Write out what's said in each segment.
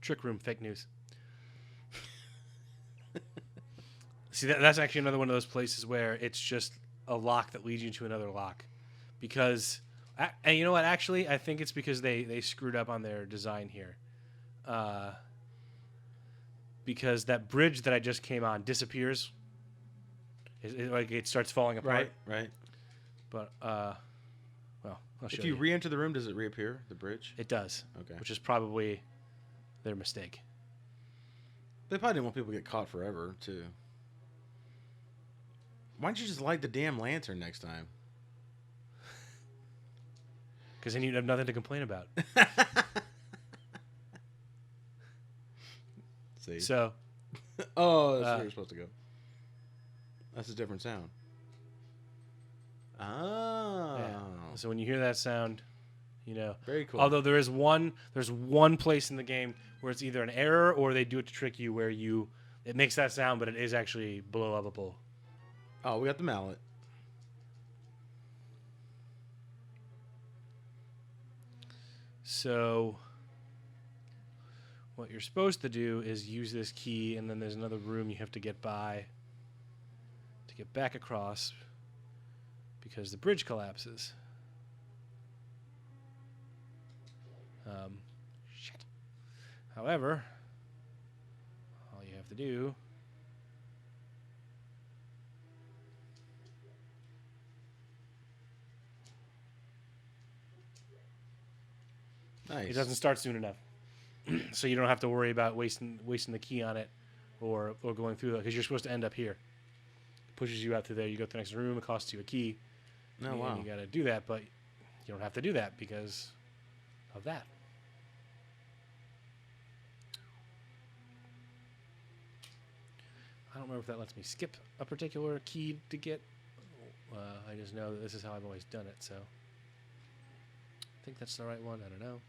Trick room, fake news. See, that's actually another one of those places where it's just a lock that leads you to another lock. Because, and you know what, actually, I think it's because they screwed up on their design here. Because that bridge that I just came on disappears. It starts falling apart. Right. But, well, I'll show If you re-enter the room, does it reappear, the bridge? It does. Okay. Which is probably their mistake. They probably didn't want people to get caught forever, too. Why don't you just light the damn lantern next time? Because then you'd have nothing to complain about. See? So. Oh, that's where you're supposed to go. That's a different sound. Oh. Yeah. So when you hear that sound, you know. Very cool. Although there's one place in the game where it's either an error or they do it to trick you where it makes that sound, but it is actually blow upable. Oh, we got the mallet. So what you're supposed to do is use this key, and then there's another room you have to get by to get back across because the bridge collapses. Shit. However, all you have to do Nice. it doesn't start soon enough. So you don't have to worry about wasting the key on it or going through that because you're supposed to end up here. It pushes you out through there. You go to the next room. It costs you a key. Oh, wow. And you got to do that, but you don't have to do that because of that. I don't remember if that lets me skip a particular key to get. I just know that this is how I've always done it, so I think that's the right one. I don't know.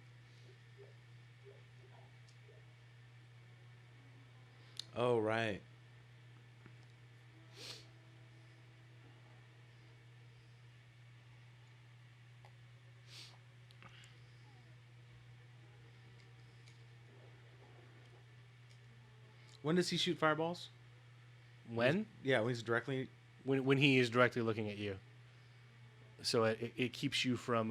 Oh, right. When does he shoot fireballs? When? Yeah, when he's directly... When he is directly looking at you. So it keeps you from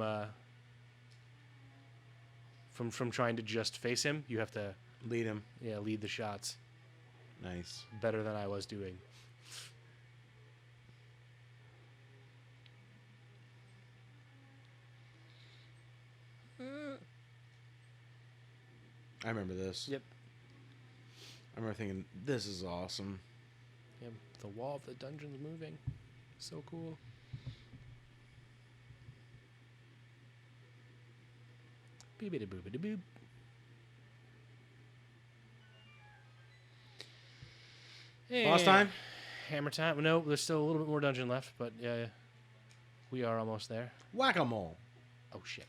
trying to just face him. You have to... Lead him. Yeah, lead the shots. Nice. Better than I was doing. I remember this. Yep. I remember thinking, this is awesome. Yeah, the wall of the dungeon's moving. So cool. Boobity boobity boob. Boss time? Hammer time. No, there's still a little bit more dungeon left, but yeah, we are almost there. Whack-a-mole. Oh shit.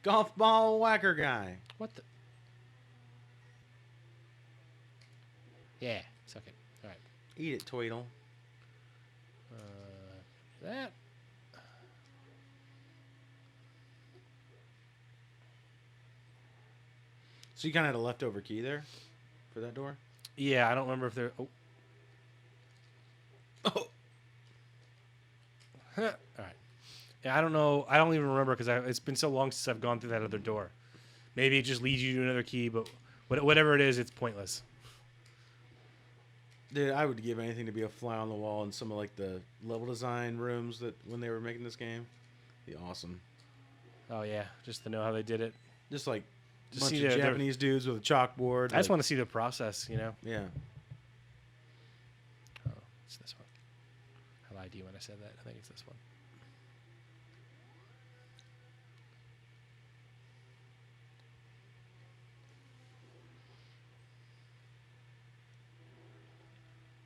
Golf ball whacker guy. What the? Yeah, suck it. All right. Eat it, Tweedle. That. So you kind of had a leftover key there for that door? Yeah, I don't remember if there. Oh. Oh. All right. Yeah, I don't know. I don't even remember because it's been so long since I've gone through that other door. Maybe it just leads you to another key, but whatever it is, it's pointless. Dude, I would give anything to be a fly on the wall in some of like the level design rooms that when they were making this game. Be awesome. Oh yeah, just to know how they did it. Just like a Just bunch see of their Japanese dudes with a chalkboard. I just want to see the process, you know. Yeah. Oh, it's this one. I lied to you when I said that. I think it's this one.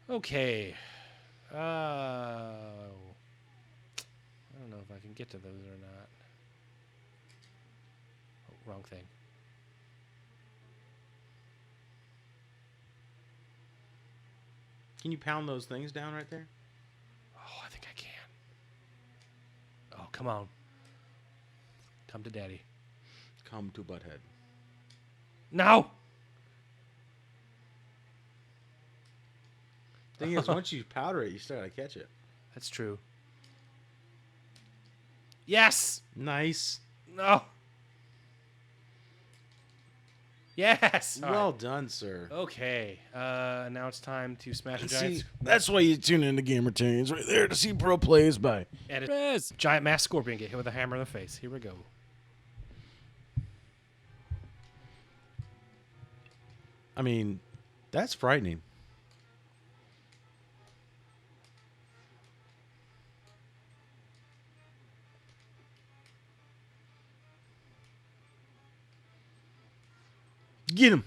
Okay. I don't know if I can get to those or not. Oh, wrong thing. Can you pound those things down right there? Oh, I think I can. Oh, come on. Come to daddy. Come to Butthead. No! Thing is, once you powder it, you still gotta catch it. That's true. Yes. Nice. No. Yes. All Well right. done, sir. Okay. Now it's time to smash a giant. See, that's why you tune into Gamer Tunes right there to see pro plays by Rez. Giant mass scorpion get hit with a hammer in the face. Here we go. I mean, that's frightening. Get him.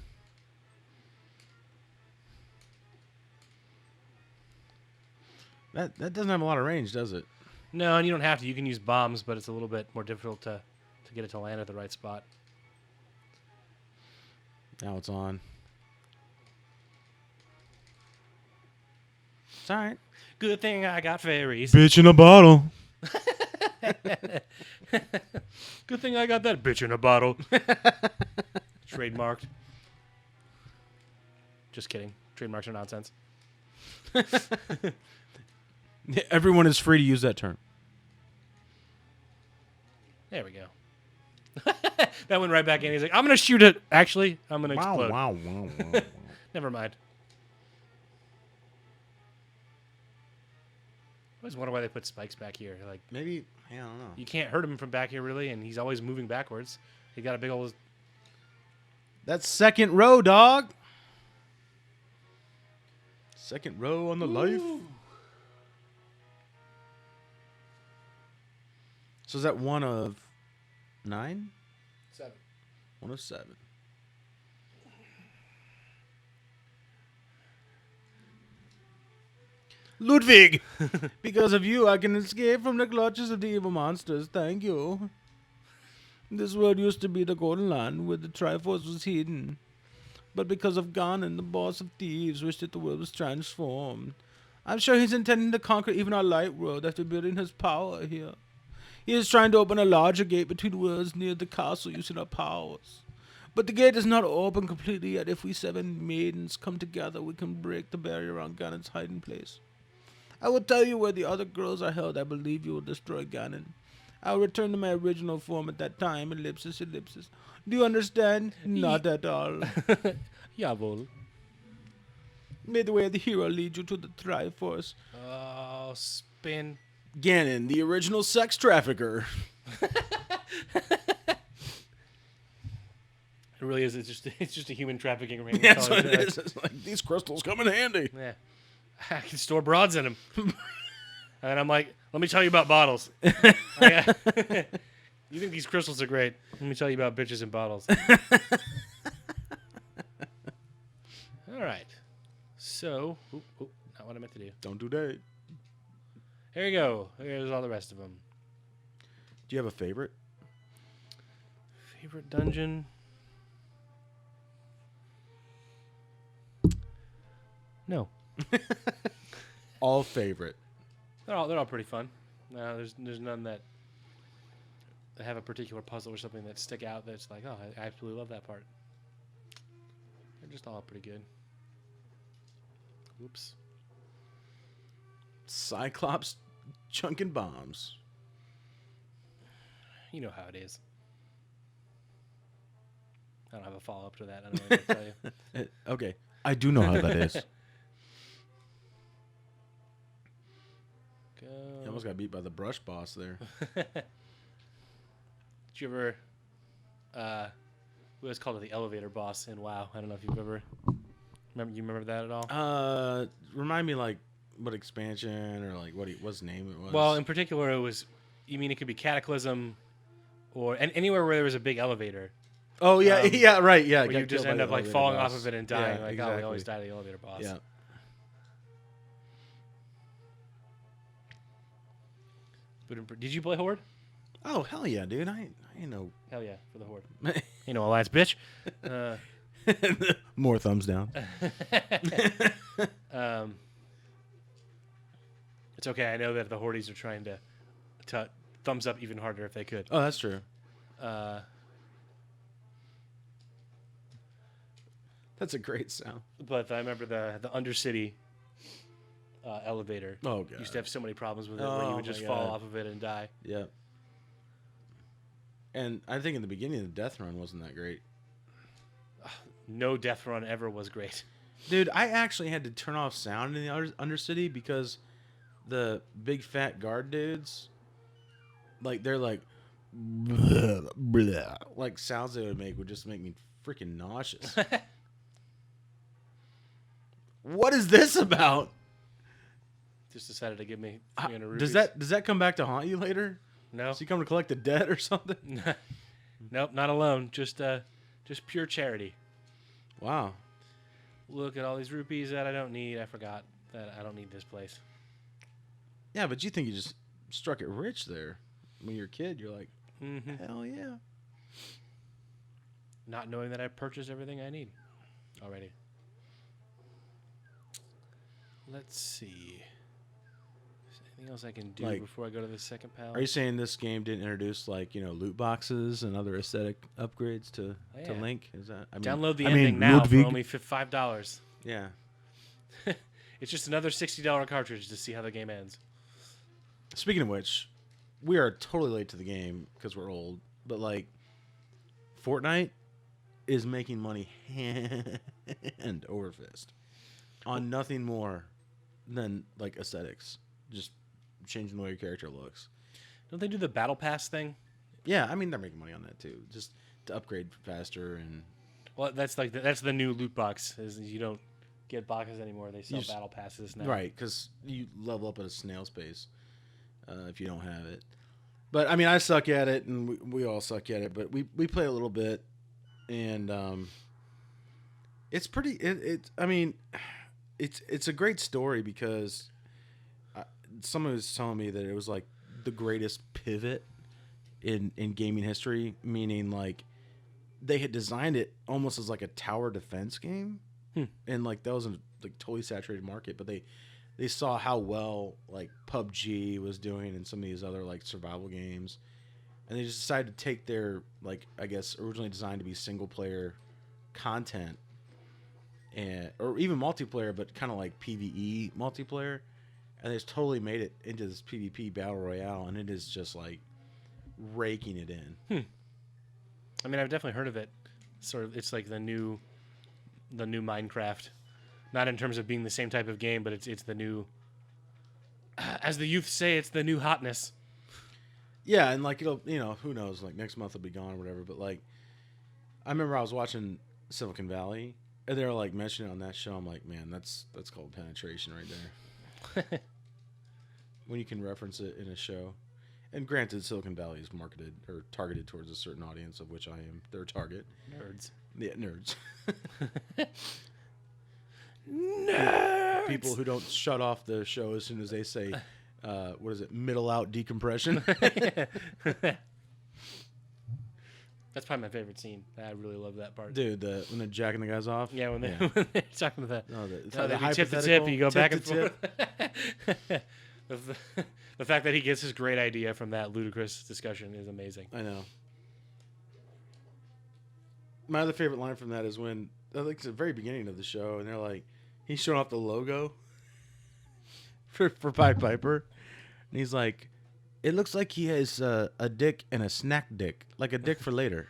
That doesn't have a lot of range, does it? No, and you don't have to. You can use bombs, but it's a little bit more difficult to get it to land at the right spot. Now it's on. It's all right. Good thing I got fairies. Bitch in a bottle. Good thing I got that bitch in a bottle. Trademarked. Just kidding. Trademarks are nonsense. Everyone is free to use that term. There we go. That went right back in. He's like, I'm going to shoot it. Actually, I'm going to explode. Wow. Never mind. I always wonder why they put spikes back here. Like, Maybe, I don't know. you can't hurt him from back here, really, and he's always moving backwards. He got a big old... That's second row, dog. Second row on the life. So is that 1 of 9? 7. 1 of 7. Ludwig! Because of you, I can escape from the clutches of the evil monsters. Thank you. This world used to be the Golden Land where the Triforce was hidden. But because of Ganon, the boss of thieves, wished that the world was transformed. I'm sure he's intending to conquer even our light world after building his power here. He is trying to open a larger gate between worlds near the castle using our powers. But the gate is not open completely yet. If we 7 maidens come together, we can break the barrier around Ganon's hiding place. I will tell you where the other girls are held. I believe you will destroy Ganon. I will return to my original form at that time. Ellipsis, ellipsis. Do you understand? Not at all. Jawohl. May the way of the hero lead you to the Triforce. Oh, spin. Ganon, the original sex trafficker. It really is. It's just a human trafficking ring. Yeah, that's what it is. It's like, these crystals come in handy. Yeah. I can store broads in them. And I'm like, let me tell you about bottles. You think these crystals are great. Let me tell you about bitches and bottles. All right. So, not what I meant to do. Don't do that. Here you go. Here's all the rest of them. Do you have a favorite? Favorite dungeon? No. All favorite. They're all pretty fun. No, there's none that have a particular puzzle or something that stick out that's like, oh, I absolutely love that part. They're just all pretty good. Oops. Cyclops chunking bombs. You know how it is. I don't have a follow-up to that. I don't know what to tell you. Okay. I do know how that is. Go. You almost got beat by the brush boss there. Did you ever... we always called it the elevator boss in WoW. I don't know if you've ever... Remember that at all? Remind me, like, what expansion or, like, what his name it was. Well, in particular, it was... You mean it could be Cataclysm or anywhere where there was a big elevator. Oh, yeah, yeah, right, yeah. Where you just end up, like, falling off of it and dying. Yeah, like, exactly. oh, we always die to the elevator boss. Yeah. But did you play Horde? Oh, hell yeah, dude. I know. Hell yeah, for the Horde. You know, Alliance, bitch. More thumbs down. It's okay. I know that the Hordes are trying to thumbs up even harder if they could. Oh, that's true. That's a great sound. But I remember the Undercity elevator. Oh god. Used to have so many problems with it where you would just fall off of it and die. Yeah. And I think in the beginning, the death run wasn't that great. No death run ever was great. Dude, I actually had to turn off sound in the Undercity because the big fat guard dudes, like, they're like, blah, blah, like sounds they would make would just make me freaking nauseous. What is this about? Just decided to give me 300 Does rupees. does that come back to haunt you later? No. Does he come to collect the debt or something? Nope, not alone. Just pure charity. Wow. Look at all these rupees that I don't need. I forgot that I don't need this place. Yeah, but you think you just struck it rich there. When you're a kid, you're like, hell yeah. Not knowing that I purchased everything I need already. Let's see. Is there anything else I can do before I go to the second pal? Are you saying this game didn't introduce loot boxes and other aesthetic upgrades to Link? Is that download the ending now Ludwig. for only $5? Yeah. It's just another $60 cartridge to see how the game ends. Speaking of which, we are totally late to the game because we're old. But Fortnite is making money hand over fist on nothing more than aesthetics, just changing the way your character looks. Don't they do the battle pass thing? Yeah, I mean they're making money on that too, just to upgrade faster and. Well, that's that's the new loot box. Is you don't get boxes anymore; they sell battle passes now. Right, because you level up at a snail's pace if you don't have it. But I mean, I suck at it, and we all suck at it. But we play a little bit, and it's pretty. I mean, it's a great story because someone was telling me that it was the greatest pivot in gaming history, meaning they had designed it almost as a tower defense game, and that was a totally saturated market, but they saw how well PUBG was doing and some of these other survival games, and they just decided to take their I guess originally designed to be single player content or even multiplayer, but kind of PvE multiplayer, and they just totally made it into this PvP battle royale, and it is just raking it in. I mean, I've definitely heard of it. Sort of, it's the new Minecraft. Not in terms of being the same type of game, but it's the new, as the youth say, it's the new hotness. Yeah, and it'll who knows, next month it'll be gone or whatever. But I remember I was watching Silicon Valley, and they were mentioning it on that show. I'm like, man, that's called penetration right there. When you can reference it in a show. And granted, Silicon Valley is marketed or targeted towards a certain audience, of which I am their target. Nerds. Yeah, nerds. Nerds. People who don't shut off the show as soon as they say, what is it, middle out decompression. That's probably my favorite scene. I really love that part. Dude, when they're jacking the guys off. Yeah, when they're talking to that. No, the tip to tip, you go back and forth. The fact that he gets his great idea from that ludicrous discussion is amazing. I know. My other favorite line from that is when, it's the very beginning of the show, and they're he's showing off the logo for Pied Piper, and he's like, it looks like he has a dick and a snack dick, like a dick for later,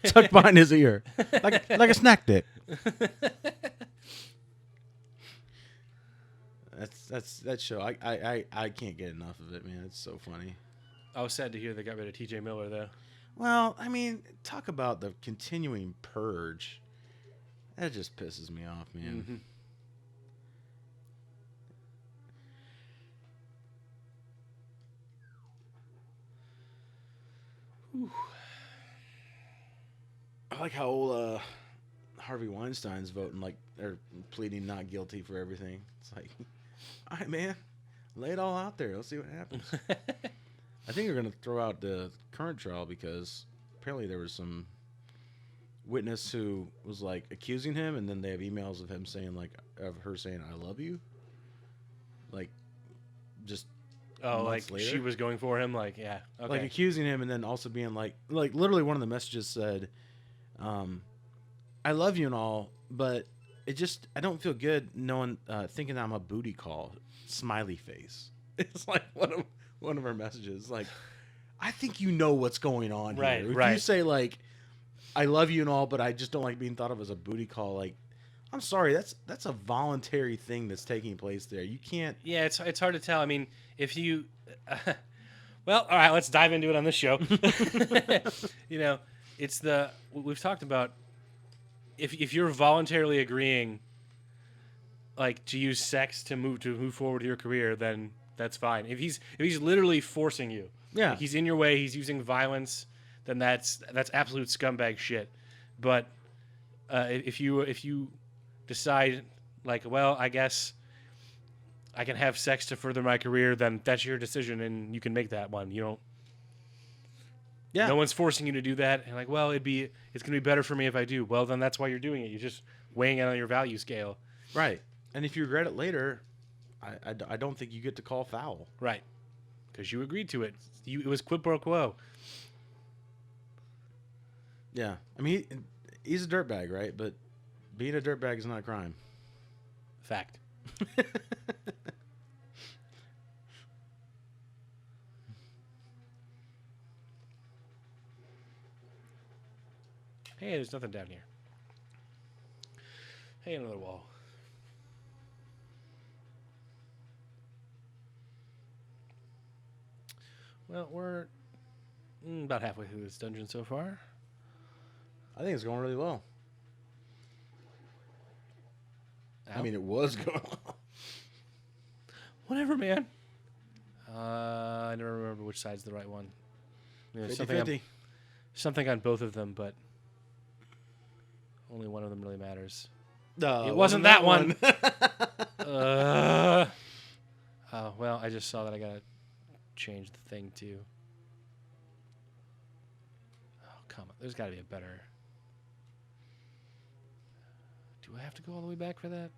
tucked behind his ear, like a snack dick. That's that show. I can't get enough of it, man. It's so funny. I was sad to hear they got rid of T.J. Miller, though. Well, I mean, talk about the continuing purge. That just pisses me off, man. Mm-hmm. I like how Harvey Weinstein's voting they're pleading not guilty for everything. It's all right, man, lay it all out there. Let's see what happens. I think they're going to throw out the current trial because apparently there was some witness who was accusing him, and then they have emails of him saying of her saying "I love you," just months later. She was going for him, yeah, okay. Accusing him, and then also being literally one of the messages said, "I love you and all, but I don't feel good knowing, thinking I'm a booty call. Smiley face. It's like one of our messages. Like, I think you know what's going on Right, here. If right. you say like, I love you and all, but I just don't like being thought of as a booty call. Like, I'm sorry, that's a voluntary thing that's taking place there. You can't. Yeah, it's hard to tell. I mean, if you, well, all right, let's dive into it on this show. You know, we've talked about if you're voluntarily agreeing, like to use sex to move forward your career, then that's fine. If he's literally forcing you, Yeah. like he's in your way, he's using violence, then that's absolute scumbag shit. But if you decide like, well, I guess I can have sex to further my career, then that's your decision and you can make that one. You don't. Yeah. No one's forcing you to do that. And like, well, it's going to be better for me if I do. Well, then that's why you're doing it. You're just weighing it on your value scale. Right. And if you regret it later, I don't think you get to call foul. Right. Because you agreed to it. It was quid pro quo. Yeah. I mean, he's a dirtbag, right? But being a dirtbag is not a crime. Fact. Hey, there's nothing down here. Hey, another wall. Well, we're about halfway through this dungeon so far. I think it's going really well. Ow. I mean, it was going well. Whatever, man. I never remember which side's the right one. I mean, there's 50-50. something on both of them, but only one of them really matters. No, It wasn't that one. Oh, well, I just saw that I gotta change the thing too. Oh, come on. There's gotta be a better. Do I have to go all the way back for that?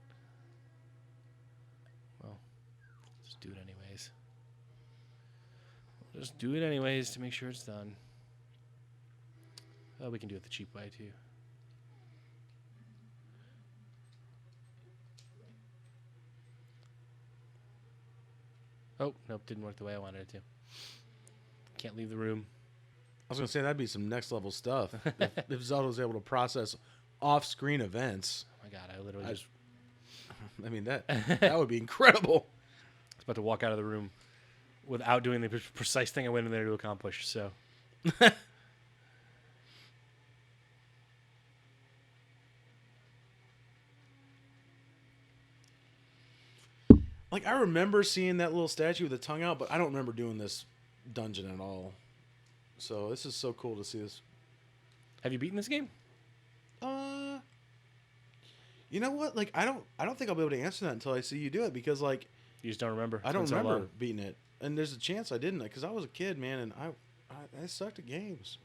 Well, just do it anyways. Just do it anyways to make sure it's done. Oh, we can do it the cheap way too. Oh, nope, didn't work the way I wanted it to. Can't leave the room. I was going to say, that'd be some next level stuff. if Zelda was able to process off-screen events. Oh my god, I literally just I mean, that would be incredible. was about to walk out of the room without doing the precise thing I went in there to accomplish, so. Like, I remember seeing that little statue with the tongue out, but I don't remember doing this dungeon at all. So this is so cool to see this. Have you beaten this game? You know what? Like, I don't think I'll be able to answer that until I see you do it, because like You just don't remember? I don't It's been so remember long. beating it, and there's a chance I didn't, because I was a kid, man, and I sucked at games.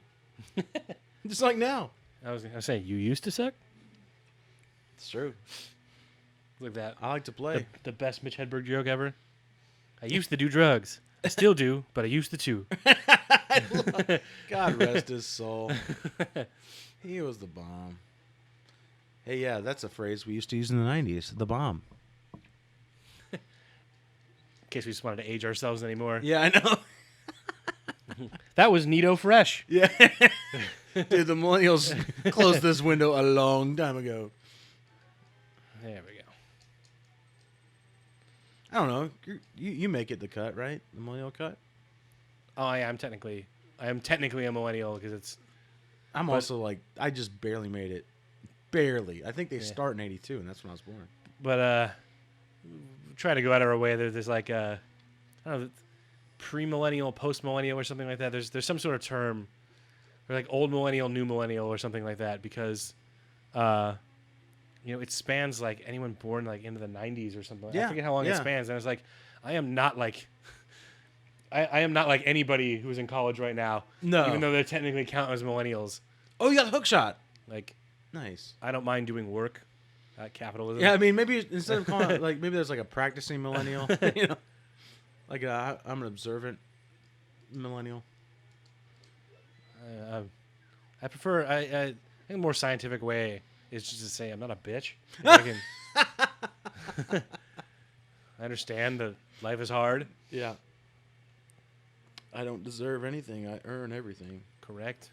Just like now. I was saying, you used to suck? It's true. Look at that. I like to play. The best Mitch Hedberg joke ever. I used to do drugs. I still do, but I used to too. God rest his soul. He was the bomb. Hey, yeah, that's a phrase we used to use in the 90s. The bomb. In case we just wanted to age ourselves anymore. Yeah, I know. That was Neato Fresh. Yeah. Dude, the millennials closed this window a long time ago. There we go. I don't know. You make it the cut, right? The millennial cut? Oh, yeah, I am technically a millennial because it's. I'm also like, I just barely made it. Barely. I think they start in 82, and that's when I was born. But try to go out of our way. There's like I don't know, pre-millennial, post-millennial, or something like that. There's some sort of term, or like old millennial, new millennial, or something like that, because it spans like anyone born like into the 90s or something. Yeah, I forget how long it spans, and I was like, I am not like anybody who's in college right now. No. Even though they technically count as millennials. Oh, you got a hook shot. Like, Nice. I don't mind doing work. Capitalism. Yeah, I mean, maybe instead of calling it, like, maybe there's like a practicing millennial, like I'm an observant millennial. I prefer. I think a more scientific way is just to say I'm not a bitch. I understand that life is hard. Yeah. I don't deserve anything. I earn everything. Correct.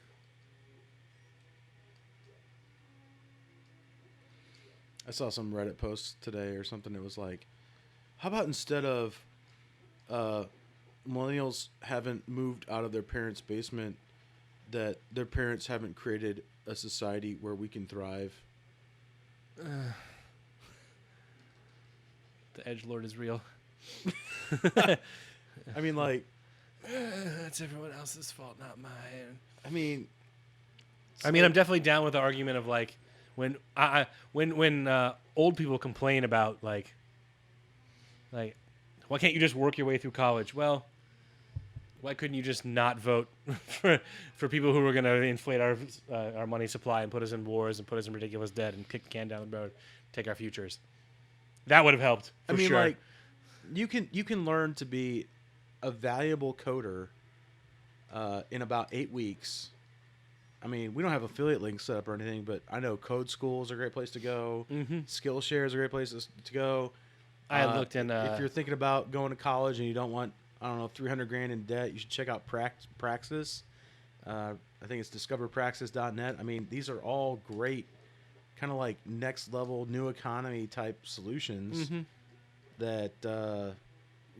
I saw some Reddit posts today or something that was like, how about instead of millennials haven't moved out of their parents' basement, that their parents haven't created a society where we can thrive? The edgelord is real. I mean, like... That's everyone else's fault, not mine. I mean... I'm definitely down with the argument of, like, when old people complain about, like, why can't you just work your way through college? Well, why couldn't you just not vote for people who were going to inflate our money supply and put us in wars and put us in ridiculous debt and kick the can down the road, take our futures? That would have helped. For sure. like, you can learn to be a valuable coder in about 8 weeks. I mean, we don't have affiliate links set up or anything, but I know Code School is a great place to go. Mm-hmm. Skillshare is a great place to go. I looked in. If you're thinking about going to college and you don't want, I don't know, $300,000 in debt, you should check out Praxis. I think it's discoverpraxis.net. I mean, these are all great, kind of like next level new economy type solutions that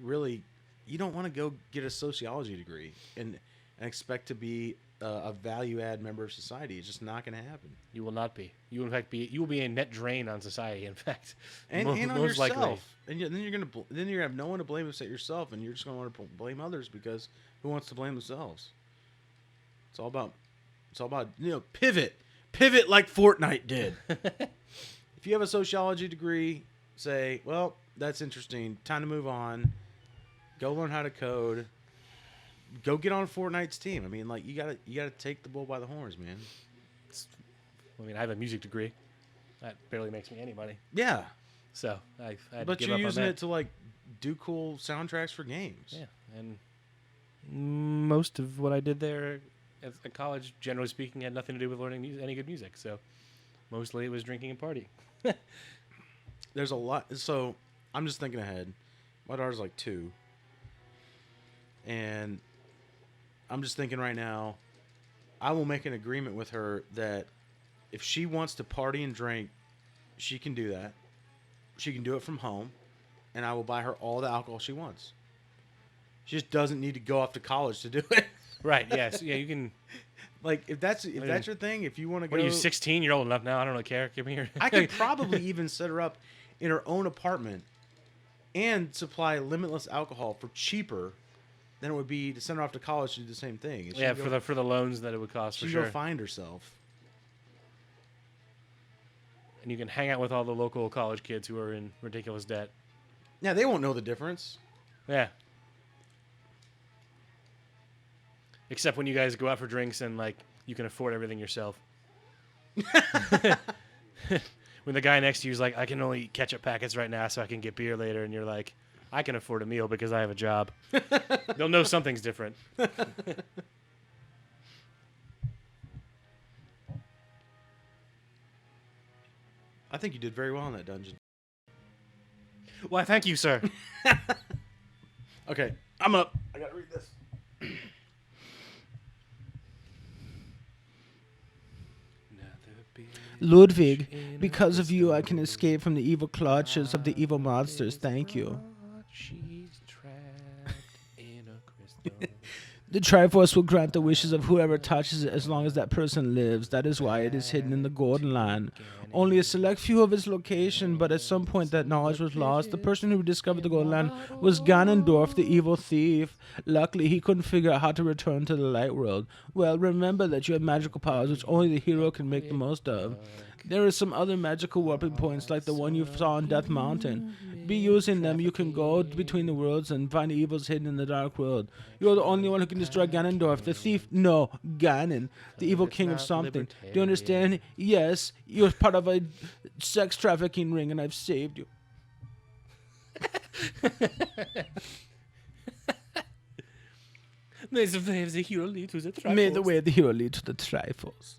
really, you don't want to go get a sociology degree and expect to be a value add member of society. It's just not going to happen. You will not be. You will, in fact, you will be a net drain on society. In fact, and on most yourself. likely. And then you're gonna have no one to blame except yourself, and you're just gonna want to blame others because who wants to blame themselves? It's all about pivot like Fortnite did. If you have a sociology degree, say, well, that's interesting. Time to move on. Go learn how to code. Go get on Fortnite's team. I mean, like, you gotta take the bull by the horns, man. I have a music degree. That barely makes me any money. Yeah. So I had but to give you're up using on that. it to like do cool soundtracks for games. Yeah, and most of what I did there at college, generally speaking, had nothing to do with learning any good music. So mostly it was drinking and partying. There's a lot. So I'm just thinking ahead. My daughter's like 2. And I'm just thinking right now, I will make an agreement with her that if she wants to party and drink, she can do that. She can do it from home, and I will buy her all the alcohol she wants. She just doesn't need to go off to college to do it. Right, yes. Yeah, you can. Like, if that's your thing, if you want to go... What are you, 16? You're old enough now. I don't really care. Give me your... I could probably even set her up in her own apartment and supply limitless alcohol for cheaper than it would be to send her off to college to do the same thing. Yeah, for the loans that it would cost, for she sure. go find herself. And you can hang out with all the local college kids who are in ridiculous debt. Yeah, they won't know the difference. Yeah. Except when you guys go out for drinks and, like, you can afford everything yourself. When the guy next to you is like, I can only eat ketchup packets right now so I can get beer later. And you're like, I can afford a meal because I have a job. They'll know something's different. I think you did very well in that dungeon. Why, thank you, sir. Okay, I'm up. I gotta read this. Ludwig, because of you, I can escape from the evil clutches of the evil monsters. Thank you. She's trapped in a crystal. The Triforce will grant the wishes of whoever touches it as long as that person lives. That is why it is hidden in the Golden Land. Only a select few of its location, but at some point that knowledge was lost. The person who discovered the Golden Land was Ganondorf, the evil thief. Luckily, he couldn't figure out how to return to the light world. Well, remember that you have magical powers which only the hero can make the most of. There are some other magical warping points like the one you saw on Death Mountain. Be using them, you can go between the worlds and find the evils hidden in the dark world. You're the only one who can destroy Ganondorf, the thief. No, Ganon, the evil king of something. Do you understand? Yes, you're part of a sex trafficking ring and I've saved you. May the way of the hero lead to the Triforce. May the way of the hero lead to the Triforce.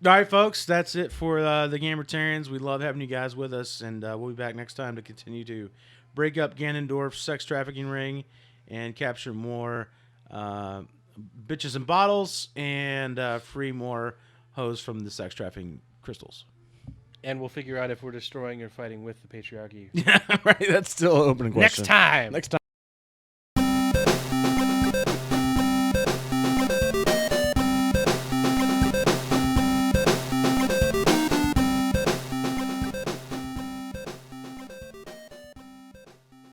All right, folks, that's it for the Gamertarians. We love having you guys with us, and we'll be back next time to continue to break up Ganondorf's sex trafficking ring and capture more bitches and bottles and free more hoes from the sex trafficking crystals. And we'll figure out if we're destroying or fighting with the patriarchy. Yeah, right. That's still an open question. Next time. Next time.